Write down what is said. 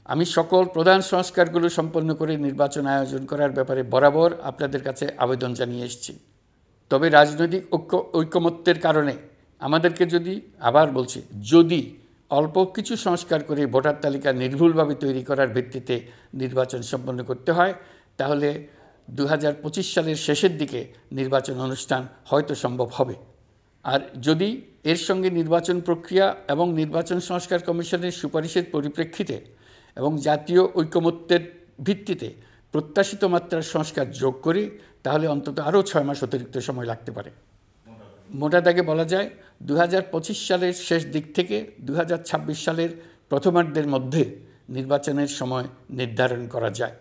আমি সকল প্রধান সংস্কারগুলো সম্পন্ন করে নির্বাচন আয়োজন করার ব্যাপারে বরাবর আপনাদের কাছে আবেদন জানিয়ে এসেছি। তবে রাজনৈতিক ঐকমত্যের কারণে আমাদেরকে আবার বলছি, যদি অল্প কিছু সংস্কার করে ভোটার তালিকা নির্ভুলভাবে তৈরি করার ভিত্তিতে নির্বাচন সম্পন্ন করতে হয়, তাহলে 2025 সালের শেষের দিকে নির্বাচন অনুষ্ঠান হয়তো সম্ভব হবে। আর যদি এর সঙ্গে নির্বাচন প্রক্রিয়া এবং নির্বাচন সংস্কার কমিশনের সুপারিশের পরিপ্রেক্ষিতে এবং জাতীয় ঐকমত্যের ভিত্তিতে প্রত্যাশিত মাত্রার সংস্কার যোগ করি, তাহলে অন্তত আরও 6 মাস অতিরিক্ত সময় লাগতে পারে। মোটা দাগে বলা যায় 2025 সালের শেষ দিক থেকে 2026 সালের প্রথমার্ধের মধ্যে নির্বাচনের সময় নির্ধারণ করা যায়।